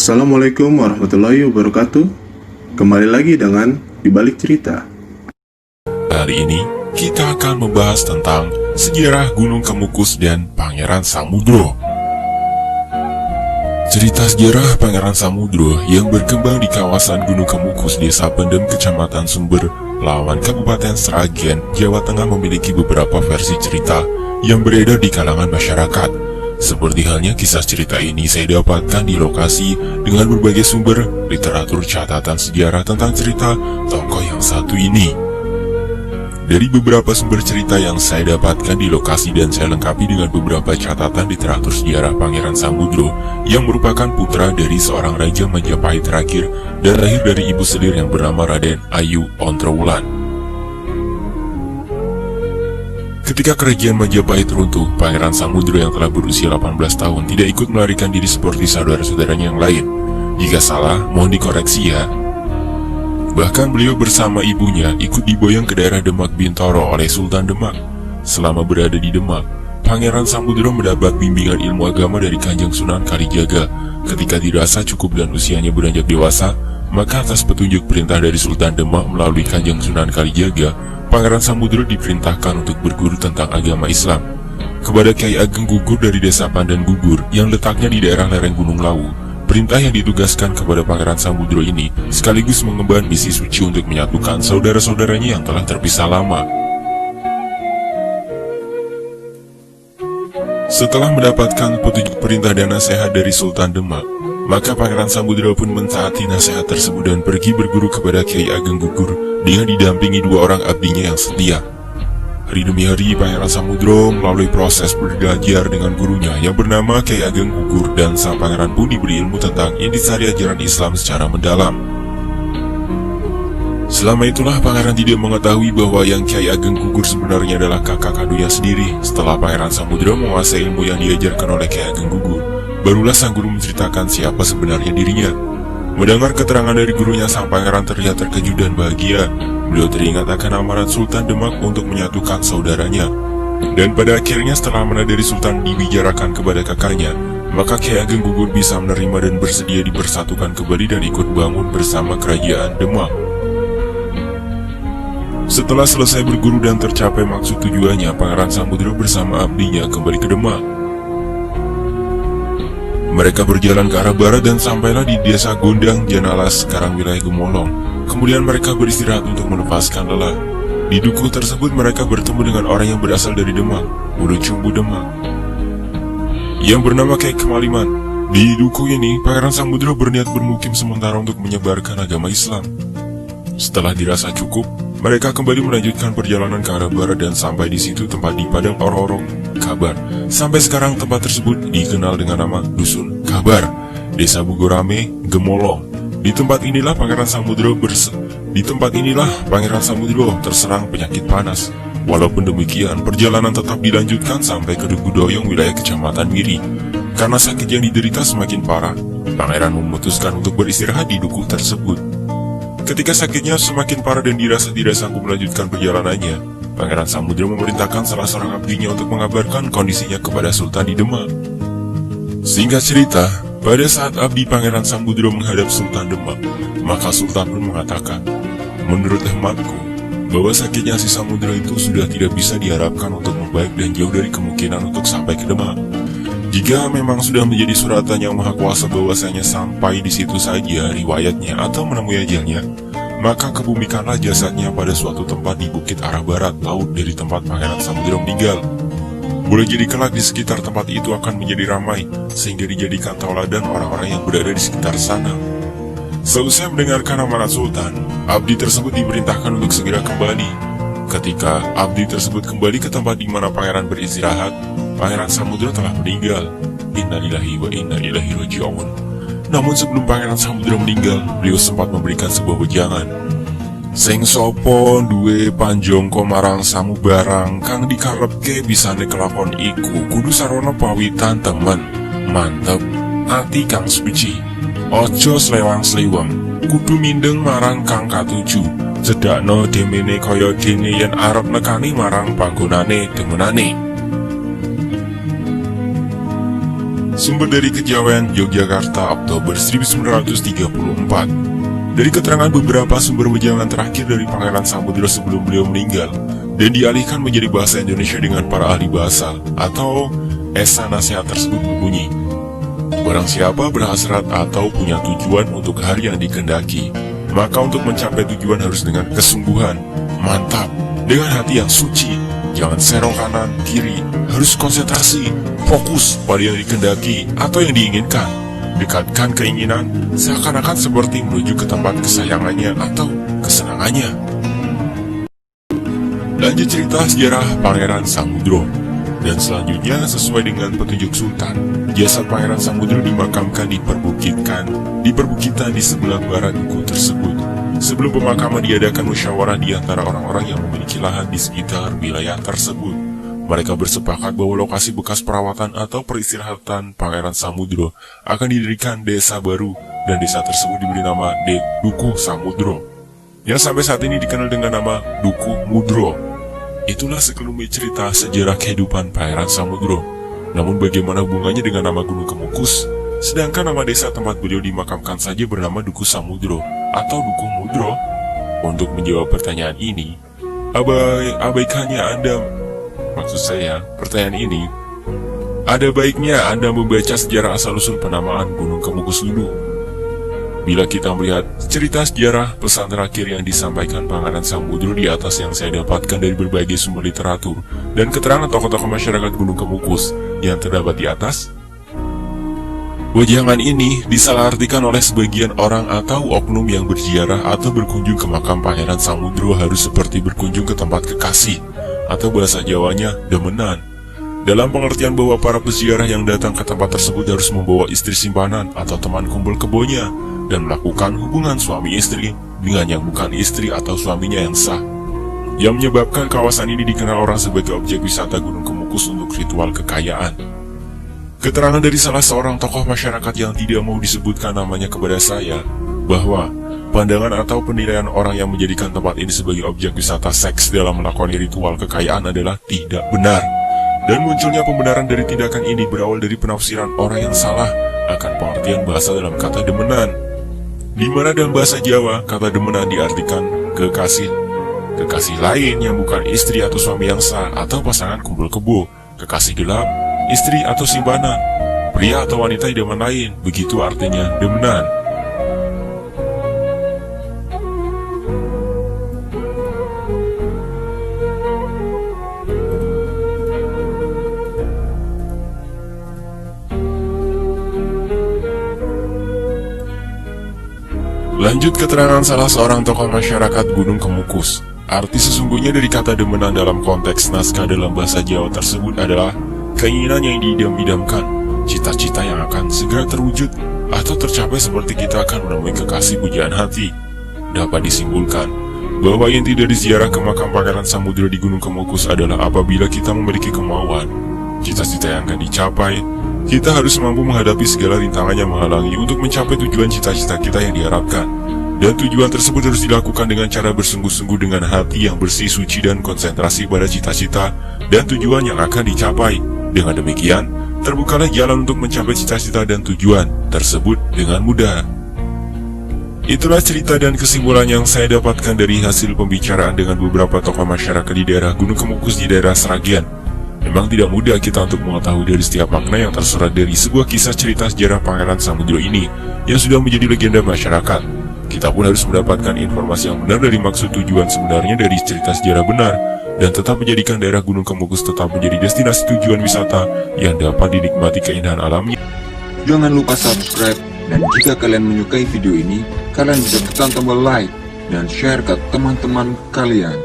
Assalamualaikum warahmatullahi wabarakatuh. Kembali lagi dengan Dibalik Cerita. Hari ini kita akan membahas tentang sejarah Gunung Kemukus dan Pangeran Samudro. Cerita sejarah Pangeran Samudro yang berkembang di kawasan Gunung Kemukus, Desa Pendem, Kecamatan Sumber, Lawan, Kabupaten Sragen, Jawa Tengah memiliki beberapa versi cerita yang beredar di kalangan masyarakat. Seperti halnya kisah cerita ini saya dapatkan di lokasi dengan berbagai sumber literatur catatan sejarah tentang cerita tokoh yang satu ini. Dari beberapa sumber cerita yang saya dapatkan di lokasi dan saya lengkapi dengan beberapa catatan literatur sejarah Pangeran Samudro yang merupakan putra dari seorang Raja Majapahit terakhir dan lahir dari ibu selir yang bernama Raden Ayu Ontrowulan. Ketika kerajaan Majapahit runtuh, Pangeran Samudro yang telah berusia 18 tahun tidak ikut melarikan diri seperti saudara-saudaranya yang lain. Jika salah, mohon dikoreksi ya. Bahkan beliau bersama ibunya ikut diboyong ke daerah Demak Bintoro oleh Sultan Demak. Selama berada di Demak, Pangeran Samudro mendapat bimbingan ilmu agama dari Kanjeng Sunan Kalijaga. Ketika dirasa cukup dan usianya beranjak dewasa, maka atas petunjuk perintah dari Sultan Demak melalui Kanjeng Sunan Kalijaga, Pangeran Samudro diperintahkan untuk berguru tentang agama Islam kepada Kyai Ageng Gugur dari Desa Pandan Gugur yang letaknya di daerah lereng Gunung Lawu. Perintah yang ditugaskan kepada Pangeran Samudro ini sekaligus mengemban misi suci untuk menyatukan saudara-saudaranya yang telah terpisah lama. Setelah mendapatkan petunjuk perintah dan nasihat dari Sultan Demak, maka Pangeran Samudro pun mentaati nasihat tersebut dan pergi berguru kepada Kyai Ageng Gugur dengan didampingi dua orang abdinya yang setia. Hari demi hari Pangeran Samudro melalui proses belajar dengan gurunya yang bernama Kyai Ageng Gugur, dan sang pangeran pun diberi ilmu tentang intisari ajaran Islam secara mendalam. Selama itulah Pangeran tidak mengetahui bahwa yang Kyai Ageng Gugur sebenarnya adalah kakak kandungnya sendiri. Setelah Pangeran Samudro menguasai ilmu yang diajarkan oleh Kyai Ageng Gugur, barulah sang guru menceritakan siapa sebenarnya dirinya. Mendengar keterangan dari gurunya, sang pangeran terlihat terkejut dan bahagia. Beliau teringat akan amanat Sultan Demak untuk menyatukan saudaranya. Dan pada akhirnya setelah amanat dari Sultan dibicarakan kepada kakaknya, maka Kyai Ageng Gugur bisa menerima dan bersedia dipersatukan kembali dan ikut bangun bersama kerajaan Demak. Setelah selesai berguru dan tercapai maksud tujuannya, Pangeran Samudro bersama abdinya kembali ke Demak. Mereka berjalan ke arah barat dan sampailah di Desa Gondang Janalas, sekarang wilayah Gemolong. Kemudian mereka beristirahat untuk melepaskan lelah. Di dukuh tersebut mereka bertemu dengan orang yang berasal dari Demak, Ulu Cumbu Demak, yang bernama Kyai Kemaliman. Di dukuh ini, Pangeran Samudro berniat bermukim sementara untuk menyebarkan agama Islam. Setelah dirasa cukup, mereka kembali melanjutkan perjalanan ke arah barat dan sampai di situ tempat di Padang Ororok, Kabar. Sampai sekarang tempat tersebut dikenal dengan nama Dusun Kabar, Desa Bugorame, Gemolong. Di tempat inilah Pangeran Samudro terserang penyakit panas. Walaupun demikian, perjalanan tetap dilanjutkan sampai ke Dugudoyong, wilayah Kecamatan Miri. Karena sakit yang diderita semakin parah, Pangeran memutuskan untuk beristirahat di dukuh tersebut. Ketika sakitnya semakin parah dan dirasa tidak sanggup melanjutkan perjalanannya, Pangeran Samudro memerintahkan salah seorang abdinya untuk mengabarkan kondisinya kepada Sultan di Demak. Singkat cerita, pada saat abdi Pangeran Samudro menghadap Sultan Demak, maka Sultan pun mengatakan, "Menurut hematku, bahwa sakitnya si Samudro itu sudah tidak bisa diharapkan untuk membaik dan jauh dari kemungkinan untuk sampai ke Demak. Jika memang sudah menjadi suratan yang maha kuasa bahwasanya sampai di situ saja riwayatnya atau menemui ajalnya, maka kebumikanlah jasadnya pada suatu tempat di bukit arah barat laut dari tempat Pangeran Samudro meninggal. Boleh jadi kelak di sekitar tempat itu akan menjadi ramai, sehingga dijadikan tauladan orang-orang yang berada di sekitar sana." Seusai mendengarkan amanat Sultan, abdi tersebut diperintahkan untuk segera kembali. Ketika abdi tersebut kembali ke tempat di mana pangeran beristirahat, Pangeran Samudro telah meninggal. Innalillahi wa inna ilaihi raji'un. Namun sebelum Pangeran Samudro meninggal, beliau sempat memberikan sebuah wejangan. "Sing sopo duwe panjongko marang samu barang kang dikarepke bisane kelakon iku kudu sarana pawitan temen. Mantep, ati kang suci. Ojo slewang-sleweng, kudu mindeng marang kang katuju. Sedakno demene kaya dene yen arep nekani marang panggonane demenane." Sumber dari Kejawen, Yogyakarta, Oktober 1934. Dari keterangan beberapa sumber wejangan terakhir dari Pangeran Samudro sebelum beliau meninggal, dan dialihkan menjadi bahasa Indonesia dengan para ahli bahasa, atau esa nasihat tersebut berbunyi, barang siapa berhasrat atau punya tujuan untuk hari yang dikehendaki, maka untuk mencapai tujuan harus dengan kesungguhan, mantap, dengan hati yang suci, jangan serong kanan, kiri, harus konsentrasi, fokus pada yang dikehendaki atau yang diinginkan. Dekatkan keinginan seakan-akan seperti menuju ke tempat kesayangannya atau kesenangannya. Lanjut cerita sejarah Pangeran Samudro. Dan selanjutnya, sesuai dengan petunjuk Sultan, jasad Pangeran Samudro dimakamkan di perbukitan di sebelah barat duku tersebut. Sebelum pemakaman diadakan musyawarah di antara orang-orang yang memiliki lahan di sekitar wilayah tersebut. Mereka bersepakat bahwa lokasi bekas perawatan atau peristirahatan Pangeran Samudro akan didirikan desa baru, dan desa tersebut diberi nama Duku Samudro, yang sampai saat ini dikenal dengan nama Duku Mudro. Itulah sekelumit cerita sejarah kehidupan Pangeran Samudro. Namun bagaimana hubungannya dengan nama Gunung Kemukus? Sedangkan nama desa tempat beliau dimakamkan saja bernama Duku Samudro atau Duku Mudro. Untuk menjawab pertanyaan ini, ada baiknya Anda membaca sejarah asal-usul penamaan Gunung Kemukus dulu. Bila kita melihat cerita sejarah pesan terakhir yang disampaikan Pangeran Samudro di atas yang saya dapatkan dari berbagai sumber literatur dan keterangan tokoh-tokoh masyarakat Gunung Kemukus yang terdapat di atas, wejangan ini disalahartikan oleh sebagian orang atau oknum yang berziarah atau berkunjung ke makam Pangeran Samudro harus seperti berkunjung ke tempat kekasih, atau bahasa Jawanya demenan. Dalam pengertian bahwa para peziarah yang datang ke tempat tersebut harus membawa istri simpanan atau teman kumpul kebonya dan melakukan hubungan suami istri dengan yang bukan istri atau suaminya yang sah, yang menyebabkan kawasan ini dikenal orang sebagai objek wisata Gunung Kemukus untuk ritual kekayaan. Keterangan dari salah seorang tokoh masyarakat yang tidak mau disebutkan namanya kepada saya, bahwa pandangan atau penilaian orang yang menjadikan tempat ini sebagai objek wisata seks dalam melakukan ritual kekayaan adalah tidak benar. Dan munculnya pembenaran dari tindakan ini berawal dari penafsiran orang yang salah akan pengertian bahasa dalam kata demenan, di mana dalam bahasa Jawa kata demenan diartikan kekasih lain yang bukan istri atau suami yang sah atau pasangan kumpul kebo, kekasih gelap, istri atau simpanan, pria atau wanita idaman lain, begitu artinya demenan. Lanjut keterangan salah seorang tokoh masyarakat Gunung Kemukus. Arti sesungguhnya dari kata demenan dalam konteks naskah dalam bahasa Jawa tersebut adalah keinginan yang diidam-idamkan, cita-cita yang akan segera terwujud atau tercapai seperti kita akan menemui kekasih pujaan hati. Dapat disimpulkan bahwa inti dari ziarah ke makam Pangeran Samudro di Gunung Kemukus adalah apabila kita memiliki kemauan, cita-cita yang akan dicapai, kita harus mampu menghadapi segala rintangan yang menghalangi untuk mencapai tujuan cita-cita kita yang diharapkan. Dan tujuan tersebut harus dilakukan dengan cara bersungguh-sungguh dengan hati yang bersih, suci, dan konsentrasi pada cita-cita dan tujuan yang akan dicapai. Dengan demikian, terbukalah jalan untuk mencapai cita-cita dan tujuan tersebut dengan mudah. Itulah cerita dan kesimpulan yang saya dapatkan dari hasil pembicaraan dengan beberapa tokoh masyarakat di daerah Gunung Kemukus di daerah Sragen. Memang tidak mudah kita untuk mengetahui dari setiap makna yang tersurat dari sebuah kisah cerita sejarah Pangeran Samudro ini yang sudah menjadi legenda masyarakat. Kita pun harus mendapatkan informasi yang benar dari maksud tujuan sebenarnya dari cerita sejarah benar, dan tetap menjadikan daerah Gunung Kemukus tetap menjadi destinasi tujuan wisata yang dapat dinikmati keindahan alamnya. Jangan lupa subscribe, dan jika kalian menyukai video ini, kalian bisa tekan tombol like dan share ke teman-teman kalian.